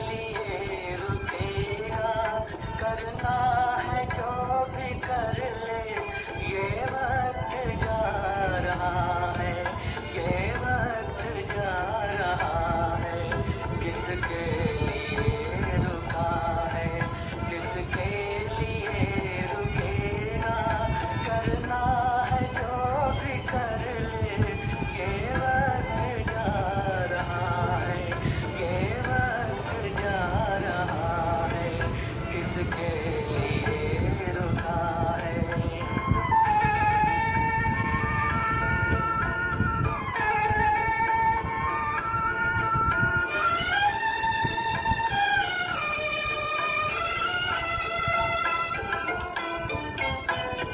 लिए रुकेगा, करना है जो भी कर ले, ये वक्त जा रहा है, ये वक्त जा रहा है। किसके लिए रुका है, किसके लिए रुकेगा, करना है जो भी कर ले, ये वक्त जा रहा है, ये वक्त जा रहा है। किसके लिए रुका है।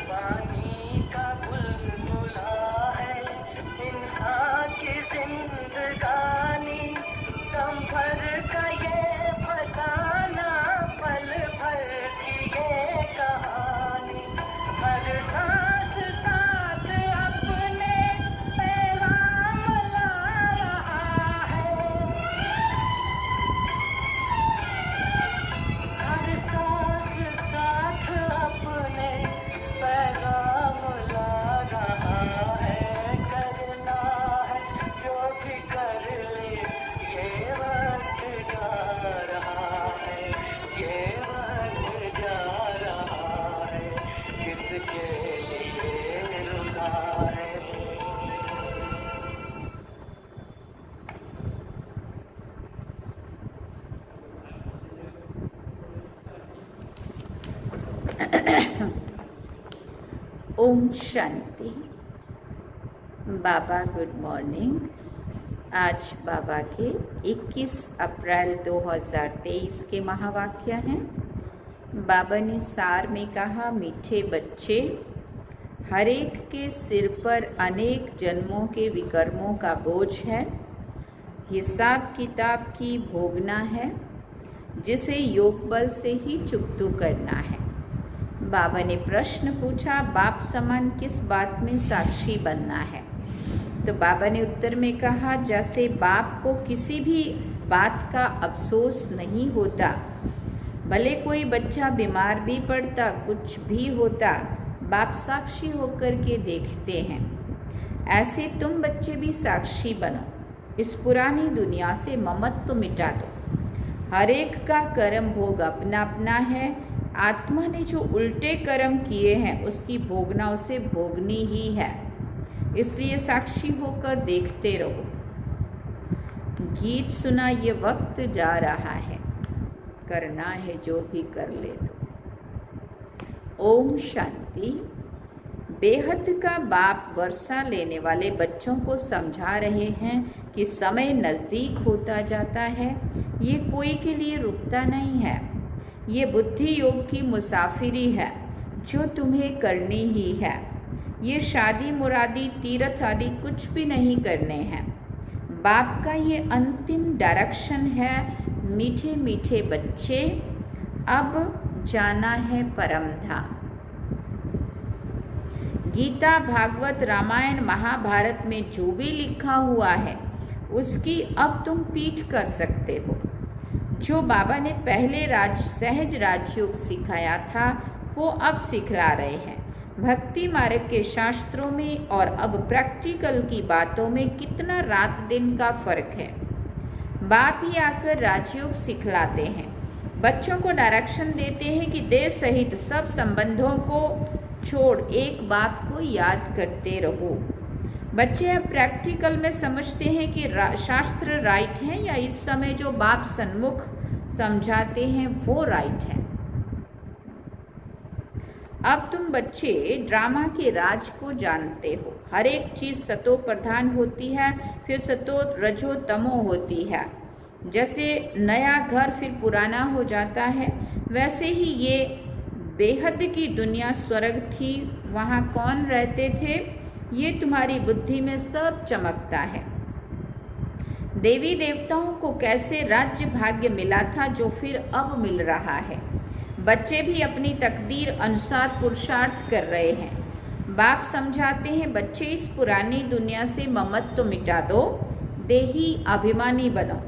पानी का बुलबुला है इंसान की जिंदगानी, दम भर का ये फसाना, पल भर की ये कहानी। हर सांस साथ अपने पैगाम ला रहा है, हर सांस साथ अपने पैगाम ला रहा है। करना है जो भी कर ले, ये वक्त जा रहा है, ये वक्त जा रहा है। किसके लिए रुका है। ओम शांति। बाबा गुड मॉर्निंग। आज बाबा के 21 अप्रैल 2023 के महावाक्य हैं। बाबा ने सार में कहा, मीठे बच्चे, हर एक के सिर पर अनेक जन्मों के विकर्मों का बोझ है, हिसाब किताब की भोगना है, जिसे योग बल से ही चुकतू करना है। बाबा ने प्रश्न पूछा, बाप समान किस बात में साक्षी बनना है? तो बाबा ने उत्तर में कहा, जैसे बाप को किसी भी बात का अफसोस नहीं होता, भले कोई बच्चा बीमार भी पड़ता, कुछ भी होता, बाप साक्षी होकर के देखते हैं, ऐसे तुम बच्चे भी साक्षी बनो। इस पुरानी दुनिया से ममत्व मिटा दो। हर एक का कर्म भोग अपना अपना है। आत्मा ने जो उल्टे कर्म किए हैं उसकी भोगना उसे भोगनी ही है, इसलिए साक्षी होकर देखते रहो। गीत सुना, ये वक्त जा रहा है, करना है जो भी कर ले तो। ओम शांति। बेहद का बाप वर्षा लेने वाले बच्चों को समझा रहे हैं कि समय नज़दीक होता जाता है, ये कोई के लिए रुकता नहीं है। ये बुद्धि योग की मुसाफिरी है जो तुम्हें करनी ही है। ये शादी मुरादी तीर्थ आदि कुछ भी नहीं करने हैं। बाप का ये अंतिम डायरेक्शन है, मीठे मीठे बच्चे, अब जाना है परम धाम। गीता, भागवत, रामायण, महाभारत में जो भी लिखा हुआ है उसकी अब तुम पीठ कर सकते हो। जो बाबा ने पहले सहज राजयोग सिखाया था वो अब सिखला रहे हैं। भक्ति मार्ग के शास्त्रों में और अब प्रैक्टिकल की बातों में कितना रात दिन का फर्क है। बाप ही आकर राजयोग सिखलाते हैं, बच्चों को डायरेक्शन देते हैं कि देह सहित सब संबंधों को छोड़ एक बाप को याद करते रहो। बच्चे अब प्रैक्टिकल में समझते हैं कि शास्त्र राइट है या इस समय जो बाप सन्मुख समझाते हैं वो राइट है। अब तुम बच्चे ड्रामा के राज को जानते हो। हर एक चीज़ सतो प्रधान होती है, फिर सतो रजो तमो होती है। जैसे नया घर फिर पुराना हो जाता है, वैसे ही ये बेहद की दुनिया स्वर्ग थी, वहाँ कौन रहते थे, ये तुम्हारी बुद्धि में सब चमकता है। देवी देवताओं को कैसे राज्य भाग्य मिला था जो फिर अब मिल रहा है। बच्चे भी अपनी तकदीर अनुसार पुरुषार्थ कर रहे हैं। बाप समझाते हैं, बच्चे इस पुरानी दुनिया से ममत्व मिटा दो, देही अभिमानी बनो।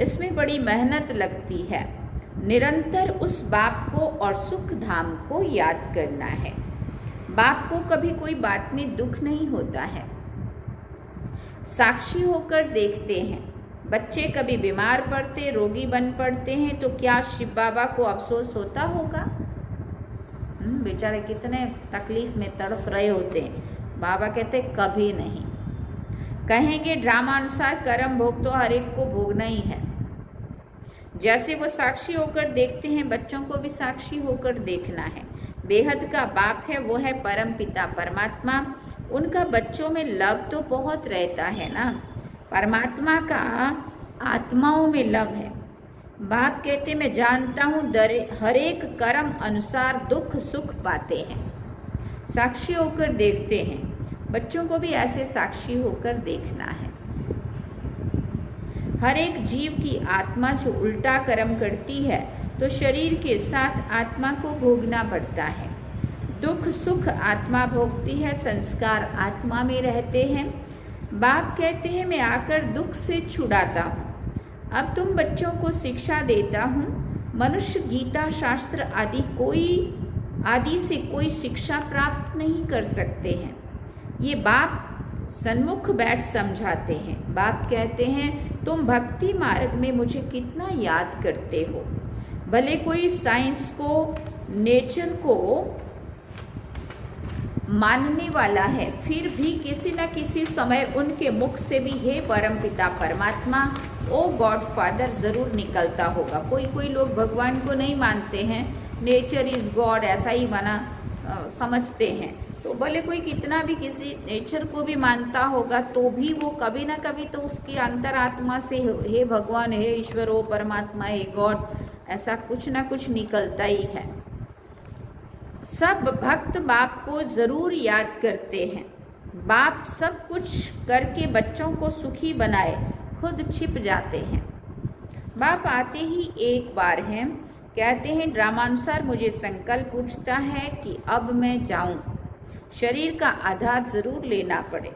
इसमें बड़ी मेहनत लगती है। निरंतर उस बाप को और सुख धाम को याद करना है। बाप को कभी कोई बात में दुख नहीं होता है। साक्षी होकर देखते हैं। बच्चे कभी बीमार पड़ते, रोगी बन पड़ते हैं तो क्या शिव बाबा को अफसोस होता होगा? बेचारे कितने तकलीफ में तड़फ रहे होते हैं। बाबा कहते कभी नहीं। कहेंगे ड्रामानुसार कर्म भोग तो हर एक को भोगना ही है। जैसे वो साक्षी होकर देखते हैं, बच्चों को भी साक्षी होकर देखना है। बेहद का बाप है, वो है परम पिता परमात्मा। उनका बच्चों में लव तो बहुत रहता है ना। परमात्मा का आत्माओं में लव है। बाप कहते मैं जानता हूँ हर एक कर्म अनुसार दुख सुख पाते हैं। साक्षी होकर देखते हैं। बच्चों को भी ऐसे साक्षी होकर देखना है। हर एक जीव की आत्मा जो उल्टा कर्म करती है तो शरीर के साथ आत्मा को भोगना पड़ता है। दुख सुख आत्मा भोगती है, संस्कार आत्मा में रहते हैं। बाप कहते हैं मैं आकर दुख से छुड़ाता हूँ। अब तुम बच्चों को शिक्षा देता हूँ। मनुष्य गीता शास्त्र आदि से कोई शिक्षा प्राप्त नहीं कर सकते हैं। ये बाप सन्मुख बैठ समझाते हैं। बाप कहते हैं तुम भक्ति मार्ग में मुझे कितना याद करते हो। भले कोई साइंस को, नेचर को मानने वाला है, फिर भी किसी न किसी समय उनके मुख से भी हे परमपिता परमात्मा, ओ गॉड फादर जरूर निकलता होगा। कोई लोग भगवान को नहीं मानते हैं, नेचर इज गॉड ऐसा ही माना समझते हैं। तो भले कोई कितना भी किसी नेचर को भी मानता होगा तो भी वो कभी ना कभी तो उसकी अंतरात्मा से हे भगवान, हे ईश्वर, ओ परमात्मा, हे गॉड, ऐसा कुछ ना कुछ निकलता ही है। सब भक्त बाप को जरूर याद करते हैं। बाप सब कुछ करके बच्चों को सुखी बनाए, खुद छिप जाते हैं। बाप आते ही एक बार हैं। कहते हैं ड्रामानुसार मुझे संकल्प पूछता है कि अब मैं जाऊं। शरीर का आधार जरूर लेना पड़े।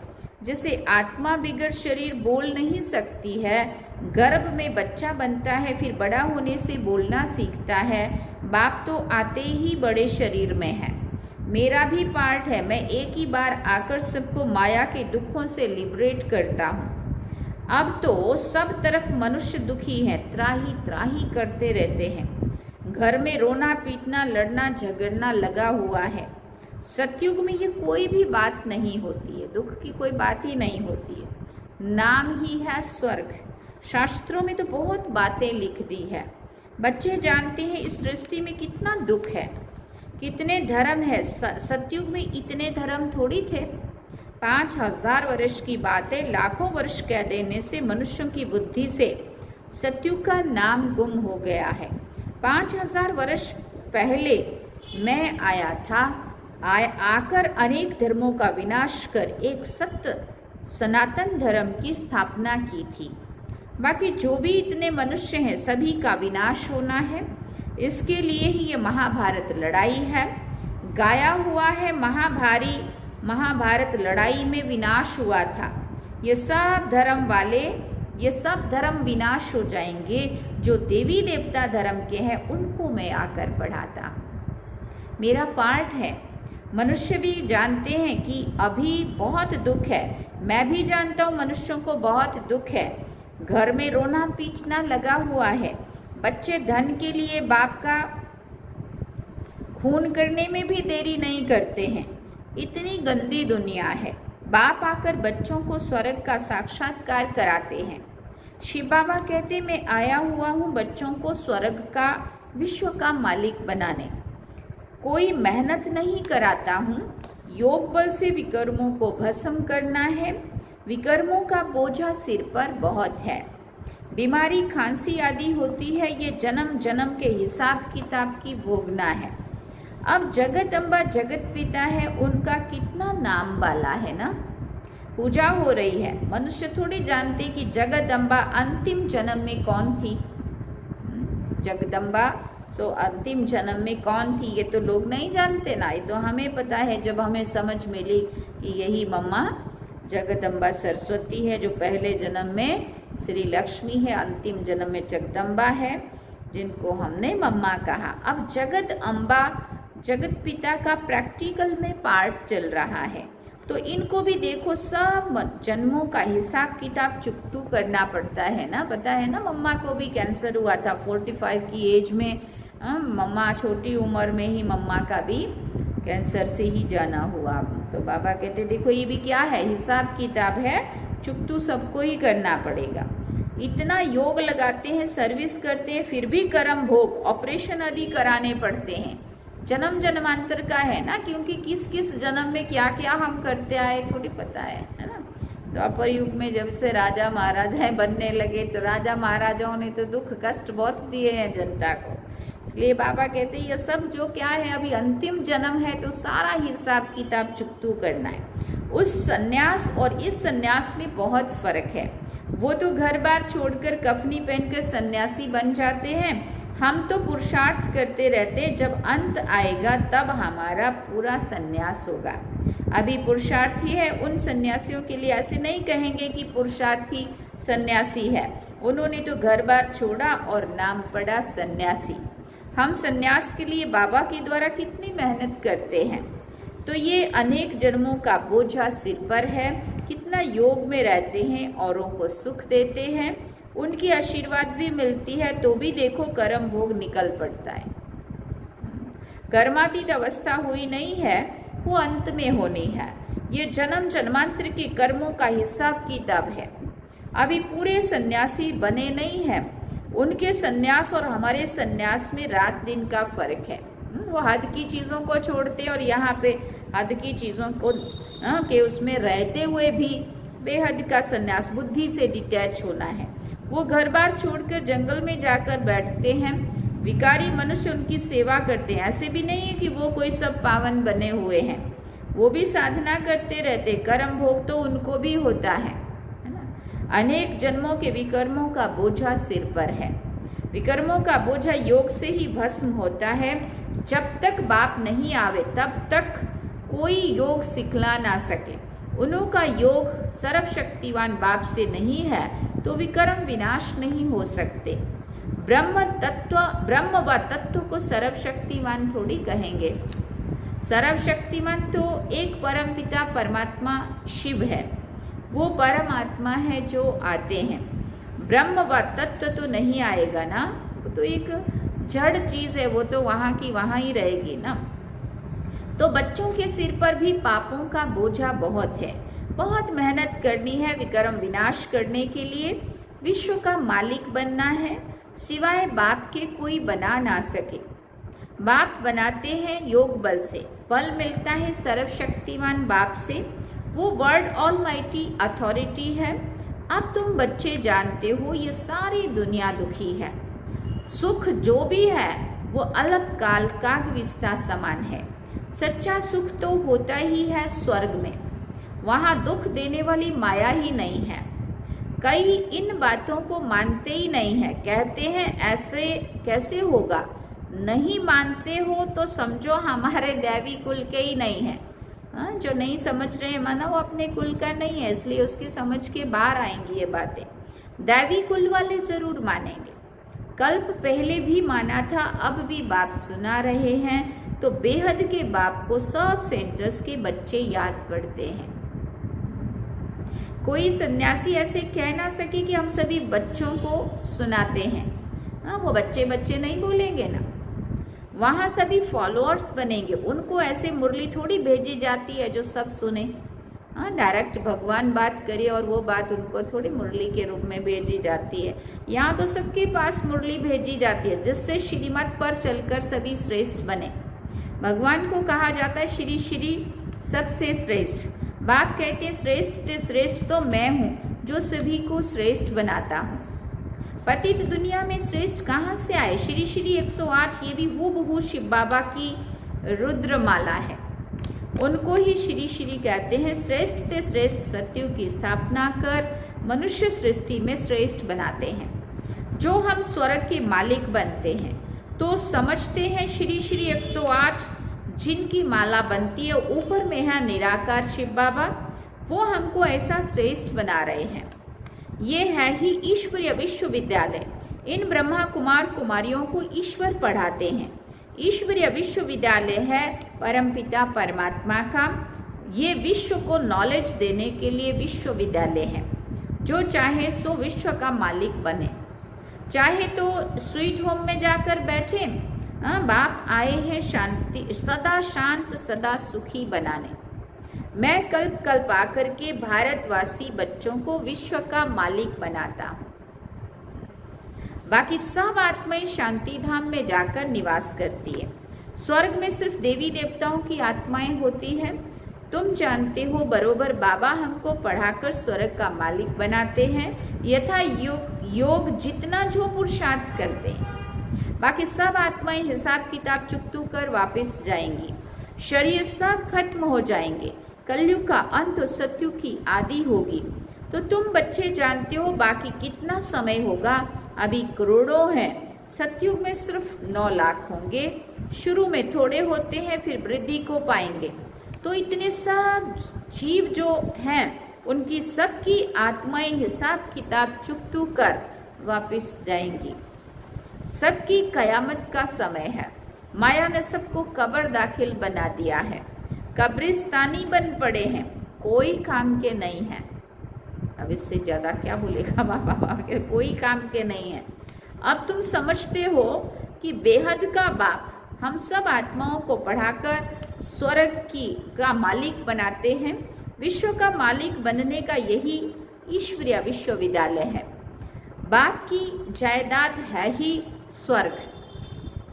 जैसे आत्मा बिगड़ शरीर बोल नहीं सकती है, गर्भ में बच्चा बनता है, फिर बड़ा होने से बोलना सीखता है। बाप तो आते ही बड़े शरीर में है। मेरा भी पार्ट है। मैं एक ही बार आकर सबको माया के दुखों से लिबरेट करता हूँ। अब तो सब तरफ मनुष्य दुखी है, त्राही त्राही करते रहते हैं। घर में रोना पीटना लड़ना झगड़ना लगा हुआ है। सतयुग में ये कोई भी बात नहीं होती है, दुख की कोई बात ही नहीं होती है। नाम ही है स्वर्ग। शास्त्रों में तो बहुत बातें लिख दी है। बच्चे जानते हैं इस सृष्टि में कितना दुख है, कितने धर्म है। सतयुग में इतने धर्म थोड़ी थे। 5000 वर्ष की बात है, लाखों वर्ष कह देने से मनुष्यों की बुद्धि से सतयुग का नाम गुम हो गया है। 5000 वर्ष पहले मैं आया था, आकर अनेक धर्मों का विनाश कर एक सत्य सनातन धर्म की स्थापना की थी। बाकी जो भी इतने मनुष्य हैं सभी का विनाश होना है। इसके लिए ही ये महाभारत लड़ाई है। गाया हुआ है महाभारत लड़ाई में विनाश हुआ था। ये सब धर्म वाले, ये सब धर्म विनाश हो जाएंगे। जो देवी देवता धर्म के हैं उनको मैं आकर पढ़ाता। मेरा पार्ट है। मनुष्य भी जानते हैं कि अभी बहुत दुख है। मैं भी जानता हूँ मनुष्यों को बहुत दुख है। घर में रोना पीटना लगा हुआ है। बच्चे धन के लिए बाप का खून करने में भी देरी नहीं करते हैं। इतनी गंदी दुनिया है। बाप आकर बच्चों को स्वर्ग का साक्षात्कार कराते हैं। शिव बाबा कहते मैं आया हुआ हूँ बच्चों को स्वर्ग का, विश्व का मालिक बनाने। कोई मेहनत नहीं कराता हूँ। योग बल से विकर्मों को भस्म करना है। विकर्मों का बोझा सिर पर बहुत है। बीमारी खांसी आदि होती है, ये जन्म जन्म के हिसाब किताब की भोगना है। अब जगत अम्बा जगत पिता है, उनका कितना नाम वाला है ना। पूजा हो रही है। मनुष्य थोड़ी जानते कि जगदम्बा अंतिम जन्म में कौन थी। जगदम्बा अंतिम जन्म में कौन थी ये तो लोग नहीं जानते ना। ये तो हमें पता है जब हमें समझ मिली कि यही मम्मा जगदम्बा सरस्वती है जो पहले जन्म में श्री लक्ष्मी है, अंतिम जन्म में जगदम्बा है जिनको हमने मम्मा कहा। अब जगत अम्बा, जगत पिता का प्रैक्टिकल में पार्ट चल रहा है, तो इनको भी देखो सब जन्मों का हिसाब किताब चुकतू करना पड़ता है ना। पता है ना, मम्मा को भी कैंसर हुआ था 45 की एज में। मम्मा छोटी उम्र में ही मम्मा का भी कैंसर से ही जाना हुआ। तो बाबा कहते देखो ये भी क्या है, हिसाब किताब है, चुकतू सबको ही करना पड़ेगा। इतना योग लगाते हैं, सर्विस करते हैं, फिर भी कर्म भोग ऑपरेशन आदि कराने पड़ते हैं। जन्म जन्मांतर का है ना, क्योंकि किस किस जन्म में क्या क्या हम करते आए थोड़ी पता है ना। द्वापर युग में जब से राजा महाराजाएं बनने लगे तो राजा महाराजाओं ने तो दुख कष्ट बहुत दिए हैं जनता को। इसलिए बाबा कहते हैं ये सब जो क्या है अभी अंतिम जन्म है, तो सारा हिसाब किताब चुकतू करना है। उस सन्यास और इस सन्यास में बहुत फर्क है। वो तो घर बार छोड़कर कफनी पहनकर सन्यासी बन जाते हैं, हम तो पुरुषार्थ करते रहते, जब अंत आएगा तब हमारा पूरा सन्यास होगा। अभी पुरुषार्थी है, उन सन्यासियों के लिए ऐसे नहीं कहेंगे कि पुरुषार्थी सन्यासी है, उन्होंने तो घर बार छोड़ा और नाम पड़ा सन्यासी। हम सन्यास के लिए बाबा के द्वारा कितनी मेहनत करते हैं, तो ये अनेक जन्मों का बोझा सिर पर है। कितना योग में रहते हैं, औरों को सुख देते हैं, उनकी आशीर्वाद भी मिलती है, तो भी देखो कर्म भोग निकल पड़ता है। कर्मातीत अवस्था हुई नहीं है, वो अंत में होनी है। ये जन्म जन्मांतर के कर्मों का हिसाब किताब है। अभी पूरे सन्यासी बने नहीं हैं, उनके सन्यास और हमारे सन्यास में रात दिन का फर्क है। वो हद की चीज़ों को छोड़ते और यहाँ पे हद की चीज़ों को के उसमें रहते हुए भी बेहद का सन्यास, बुद्धि से डिटैच होना है। वो घर बार छोड़कर जंगल में जाकर बैठते हैं, विकारी मनुष्य उनकी सेवा करते हैं। ऐसे भी नहीं है कि वो कोई सब पावन बने हुए हैं, वो भी साधना करते रहते, कर्म भोग तो उनको भी होता है ना। अनेक जन्मों के विकर्मों का बोझा सिर पर है। विकर्मों का बोझा योग से ही भस्म होता है। जब तक बाप नहीं आवे तब तक कोई योग सिखला ना सके। उनका योग सर्वशक्तिवान बाप से नहीं है तो विकर्म विनाश नहीं हो सकते। ब्रह्म व तत्व को सर्वशक्तिवान थोड़ी कहेंगे। सर्वशक्तिवान तो एक परम पिता परमात्मा शिव है, वो परमात्मा है जो आते हैं। ब्रह्म व तत्व तो नहीं आएगा ना, वो तो एक जड़ चीज है, वो तो वहाँ की वहाँ ही रहेगी ना। तो बच्चों के सिर पर भी पापों का बोझा बहुत है, बहुत मेहनत करनी है विकर्म विनाश करने के लिए। विश्व का मालिक बनना है, सिवाय बाप के कोई बना ना सके। बाप बनाते हैं योग बल से, बल मिलता है सर्वशक्तिवान बाप से, वो वर्ल्ड ऑलमाइटी अथॉरिटी है। अब तुम बच्चे जानते हो ये सारी दुनिया दुखी है, सुख जो भी है वो अलग काल कागविष्टा समान है। सच्चा सुख तो होता ही है स्वर्ग में, वहाँ दुख देने वाली माया ही नहीं है। कई इन बातों को मानते ही नहीं है, कहते हैं ऐसे कैसे होगा। नहीं मानते हो तो समझो हमारे दैवी कुल के ही नहीं है। जो नहीं समझ रहे हैं माना वो अपने कुल का नहीं है, इसलिए उसकी समझ के बाहर आएंगी ये बातें। दैवी कुल वाले जरूर मानेंगे। कल्प पहले भी माना था, अब भी बाप सुना रहे हैं, तो बेहद के बाप को सब सेंटर्स के बच्चे याद पड़ते हैं। कोई सन्यासी ऐसे कह ना सके कि हम सभी बच्चों को सुनाते हैं। वो बच्चे बच्चे नहीं बोलेंगे ना, वहाँ सभी फॉलोअर्स बनेंगे। उनको ऐसे मुरली थोड़ी भेजी जाती है जो सब सुने। डायरेक्ट भगवान बात करे और वो बात उनको थोड़ी मुरली के रूप में भेजी जाती है। यहाँ तो सबके पास मुरली भेजी जाती है, जिससे श्रीमत पर चलकर सभी श्रेष्ठ बने। भगवान को कहा जाता है श्री श्री सबसे श्रेष्ठ। बाप कहते हैं श्रेष्ठ तो मैं हूँ जो सभी को श्रेष्ठ बनाता हूँ। पतित दुनिया में श्रेष्ठ कहाँ से आए? श्री श्री 108 ये भी हूबहू शिव बाबा की रुद्रमाला है, उनको ही श्री श्री कहते हैं। श्रेष्ठ ते श्रेष्ठ सत्युग की स्थापना कर मनुष्य सृष्टि में श्रेष्ठ बनाते हैं। जो हम स्वर्ग के मालिक बनते हैं तो समझते हैं श्री श्री 108 जिनकी माला बनती है, ऊपर में है निराकार शिव बाबा, वो हमको ऐसा श्रेष्ठ बना रहे हैं। ये है ही ईश्वरीय विश्वविद्यालय। इन ब्रह्मा कुमार कुमारियों को ईश्वर पढ़ाते हैं। ईश्वरीय विश्वविद्यालय है परमपिता परमात्मा का। ये विश्व को नॉलेज देने के लिए विश्वविद्यालय है। जो चाहे सो विश्व का मालिक बने, चाहे तो स्वीट होम में जाकर बैठे। बाप आए हैं शांति, सदा शांत सदा सुखी बनाने। मैं कल्प कल्प आकर के भारतवासी बच्चों को विश्व का मालिक बनाता। बाकी सब आत्माएं शांति धाम में जाकर निवास करती है। स्वर्ग में सिर्फ देवी देवताओं की आत्माएं होती हैं। तुम जानते हो बरोबर बाबा हमको पढ़ाकर स्वर्ग का मालिक बनाते हैं, यथा योग जितना जो पुरुषार्थ करते हैं। बाकी सब आत्माएं हिसाब किताब चुकतू कर वापस जाएंगी। शरीर सब खत्म हो जाएंगे। कलयुग का अंत सत्युग की आदि होगी। तो तुम बच्चे जानते हो बाकी कितना समय होगा। अभी करोड़ों हैं। सतयुग में सिर्फ 9 लाख होंगे। शुरू में थोड़े होते हैं, फिर वृद्धि को पाएंगे। तो इतने सब जीव जो हैं उनकी सबकी आत्माएं हिसाब किताब चुकतू कर वापस जाएंगी। सबकी कयामत का समय है। माया ने सबको कब्र दाखिल बना दिया है। कब्रिस्तानी बन पड़े हैं, कोई काम के नहीं है। अब इससे ज्यादा क्या बोलेगा बाबा, कोई काम के नहीं है। अब तुम समझते हो कि बेहद का बाप हम सब आत्माओं को पढ़ाकर स्वर्ग का मालिक बनाते हैं। विश्व का मालिक बनने का यही ईश्वरीय विश्वविद्यालय है। बाप की जायदाद है ही स्वर्ग।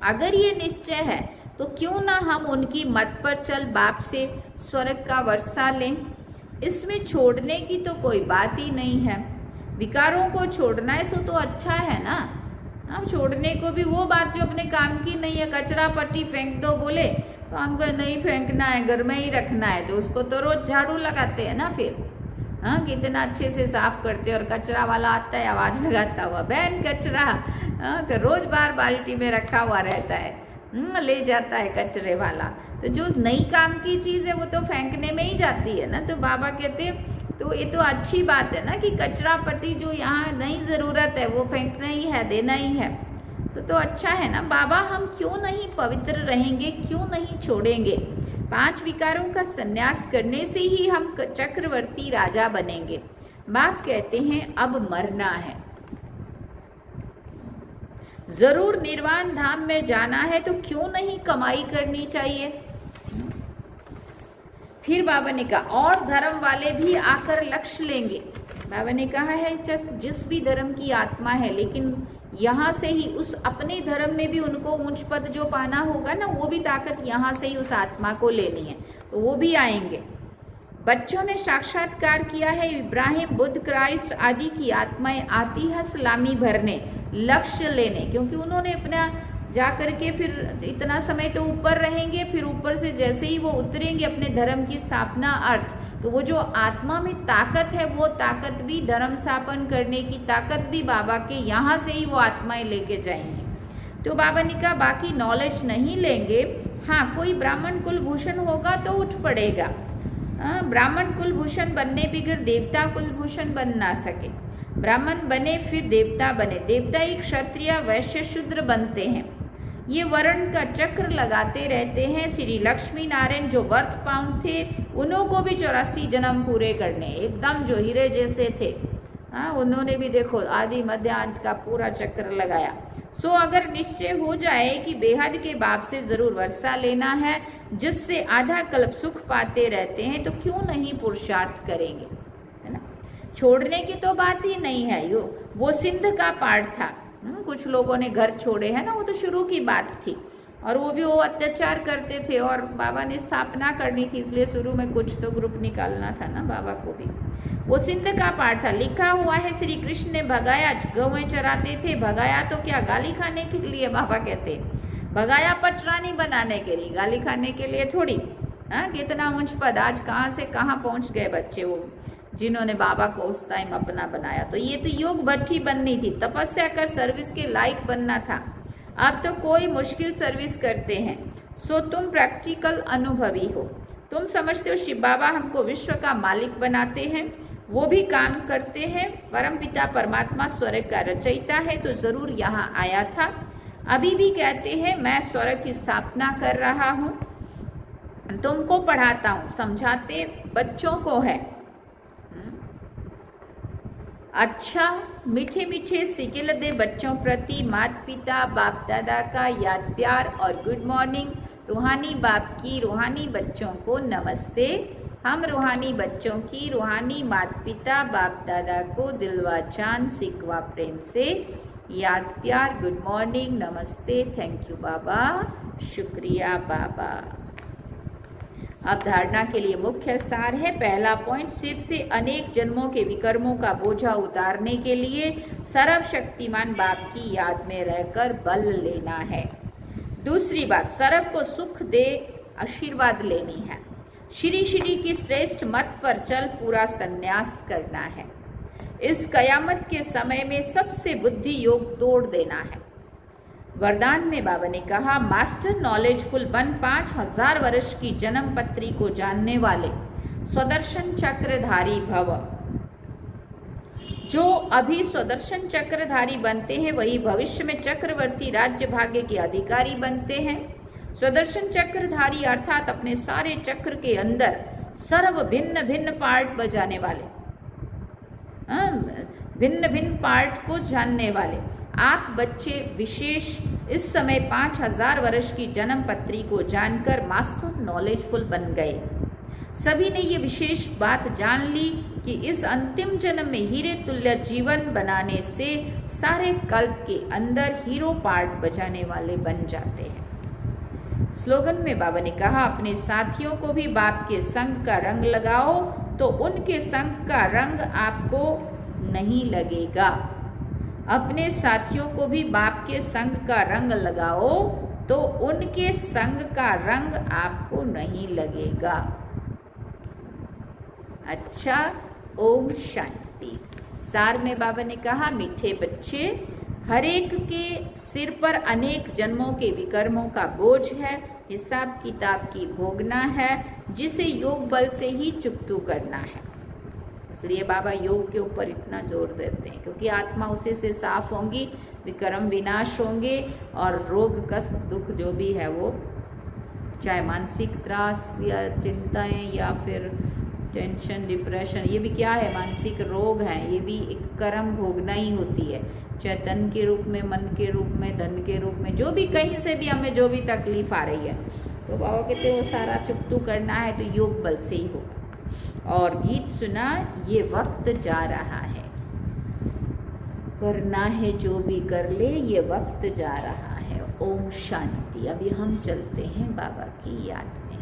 अगर ये निश्चय है तो क्यों ना हम उनकी मत पर चल बाप से स्वर्ग का वर्षा लें। इसमें छोड़ने की तो कोई बात ही नहीं है। विकारों को छोड़ना है सो तो अच्छा है ना। अब छोड़ने को भी वो बात जो अपने काम की नहीं है, कचरा पट्टी फेंक दो बोले तो हमको नहीं फेंकना है, घर में ही रखना है, तो उसको तो रोज झाड़ू लगाते हैं ना। फिर कितना अच्छे से साफ करते और कचरा वाला आता है आवाज लगाता हुआ, बहन कचरा, तो रोज बार बाल्टी में रखा हुआ रहता है, ले जाता है कचरे वाला। तो जो नई काम की चीज़ है वो तो फेंकने में ही जाती है ना। तो बाबा कहते हैं तो ये तो अच्छी बात है ना कि कचरा पट्टी जो यहाँ नई ज़रूरत है वो फेंकना ही है, देना ही है। तो अच्छा है ना। बाबा हम क्यों नहीं पवित्र रहेंगे, क्यों नहीं छोड़ेंगे। 5 विकारों का संन्यास करने से ही हम चक्रवर्ती राजा बनेंगे। बाप कहते हैं अब मरना है, जरूर निर्वाण धाम में जाना है, तो क्यों नहीं कमाई करनी चाहिए। फिर बाबा ने कहा और धर्म वाले भी आकर लक्ष्य लेंगे। बाबा ने कहा है जिस भी धर्म की आत्मा है, लेकिन यहाँ से ही उस अपने धर्म में भी उनको ऊंच पद जो पाना होगा ना, वो भी ताकत यहाँ से ही उस आत्मा को लेनी है, तो वो भी आएंगे। बच्चों ने साक्षात्कार किया है। इब्राहिम, बुद्ध, क्राइस्ट आदि की आत्माएं आती है सलामी भरने, लक्ष्य लेने, क्योंकि उन्होंने अपना जाकर के फिर इतना समय तो ऊपर रहेंगे, फिर ऊपर से जैसे ही वो उतरेंगे अपने धर्म की स्थापना अर्थ, तो वो जो आत्मा में ताकत है वो ताकत भी धर्म स्थापन करने की ताकत भी बाबा के यहाँ से ही वो आत्माएं लेके जाएंगी। तो बाबा ने कहा बाकी नॉलेज नहीं लेंगे। हाँ, कोई ब्राह्मण कुलभूषण होगा तो उठ पड़ेगा। ब्राह्मण कुलभूषण बनने बिगड़ देवता कुलभूषण बन ना सके। ब्राह्मण बने फिर देवता बने, देवता ही क्षत्रिय वैश्य शूद्र बनते हैं। ये वर्ण का चक्र लगाते रहते हैं। श्री लक्ष्मी नारायण जो बर्थ पाउंड थे, उन्हों को भी 84 जन्म पूरे करने, एकदम जो हीरे जैसे थे। उन्होंने भी देखो आदि मध्य अंत का पूरा चक्र लगाया। सो अगर निश्चय हो जाए कि बेहद के बाप से जरूर वर्षा लेना है, जिससे आधा कल्प सुख पाते रहते हैं, तो क्यों नहीं पुरुषार्थ करेंगे, है ना। छोड़ने की तो बात ही नहीं है। वो सिंध का पाठ था। कुछ लोगों ने घर छोड़े हैं ना, वो तो शुरू की बात थी, और वो भी वो अत्याचार करते थे और बाबा ने स्थापना करनी थी, इसलिए शुरू में कुछ तो ग्रुप निकालना था ना बाबा को भी। वो सिंध का पाठ था। लिखा हुआ है श्री कृष्ण ने भगाया, गौएं चराते थे, भगाया तो क्या गाली खाने के लिए। बाबा कहते भगाया पटरानी बनाने के लिए, गाली खाने के लिए थोड़ी। कितना ऊंच पद, आज कहाँ से कहाँ पहुंच गए बच्चे वो, जिन्होंने बाबा को उस टाइम अपना बनाया। तो ये तो योग भट्टी बननी थी, तपस्या कर सर्विस के लायक बनना था। अब तो कोई मुश्किल सर्विस करते हैं। सो तुम प्रैक्टिकल अनुभवी हो, तुम समझते हो शिव बाबा हमको विश्व का मालिक बनाते हैं। वो भी काम करते हैं। परमपिता परमात्मा स्वर्ग का रचयिता है, तो ज़रूर यहाँ आया था। अभी भी कहते हैं मैं स्वर्ग की स्थापना कर रहा हूँ, तुमको पढ़ाता हूँ, समझाते बच्चों को है। अच्छा, मीठे मीठे सिकिल दे बच्चों प्रति माता पिता बाप दादा का याद प्यार और गुड मॉर्निंग। रूहानी बाप की रूहानी बच्चों को नमस्ते। हम रूहानी बच्चों की रूहानी माता पिता बाप दादा को दिलवा चांद सिकवा प्रेम से याद प्यार, गुड मॉर्निंग, नमस्ते, थैंक यू बाबा, शुक्रिया बाबा। अब धारणा के लिए मुख्य सार है। पहला पॉइंट, सिर से अनेक जन्मों के विकर्मों का बोझा उतारने के लिए सर्वशक्तिमान बाप की याद में रहकर बल लेना है। दूसरी बात, सर्व को सुख दे आशीर्वाद लेनी है। श्री श्री की श्रेष्ठ मत पर चल पूरा संन्यास करना है। इस कयामत के समय में सबसे बुद्धि योग तोड़ देना है। वरदान में बाबा ने कहा, मास्टर नॉलेजफुल बन 5000 वर्ष की जन्म पत्री को जानने वाले स्वदर्शन चक्रधारी भव। जो अभी स्वदर्शन चक्रधारी बनते हैं वही भविष्य में चक्रवर्ती राज्य भाग्य के अधिकारी बनते हैं। स्वदर्शन चक्रधारी अर्थात अपने सारे चक्र के अंदर सर्व भिन्न भिन्न पार्ट बजाने वाले, भिन्न भिन्न पार्ट को जानने वाले। आप बच्चे विशेष इस समय 5000 वर्ष की जन्म पत्री को जानकर मास्टर नॉलेजफुल बन गए। सभी ने ये विशेष बात जान ली कि इस अंतिम जन्म में हीरे तुल्य जीवन बनाने से सारे कल्प के अंदर हीरो पार्ट बजाने वाले बन जाते हैं। स्लोगन में बाबा ने कहा, अपने साथियों को भी बाप के संग का रंग लगाओ तो उनके संग का रंग आपको नहीं लगेगा। अपने साथियों को भी बाप के संग का रंग लगाओ तो उनके संग का रंग आपको नहीं लगेगा। अच्छा, ओम शांति। सार में बाबा ने कहा, मीठे बच्चे, हर एक के सिर पर अनेक जन्मों के विकर्मों का बोझ है, हिसाब किताब की भोगना है, जिसे योग बल से ही चुकतू करना है। इसलिए बाबा योग के ऊपर इतना जोर देते हैं, क्योंकि आत्मा उसी से साफ होंगी, विकर्म विनाश होंगे और रोग कष्ट दुख जो भी है वो, चाहे मानसिक त्रास या चिंताएं या फिर टेंशन डिप्रेशन, ये भी क्या है, मानसिक रोग हैं, ये भी एक कर्म भोगना ही होती है। चाहे तन के रूप में, मन के रूप में, धन के रूप में, जो भी कहीं से भी हमें जो भी तकलीफ आ रही है, तो बाबा कहते हैं वो सारा चुकतू करना है तो योग बल से ही होगा। और गीत सुना, ये वक्त जा रहा है, करना है जो भी कर ले, ये वक्त जा रहा है। ओम शांति। अभी हम चलते हैं बाबा की याद में।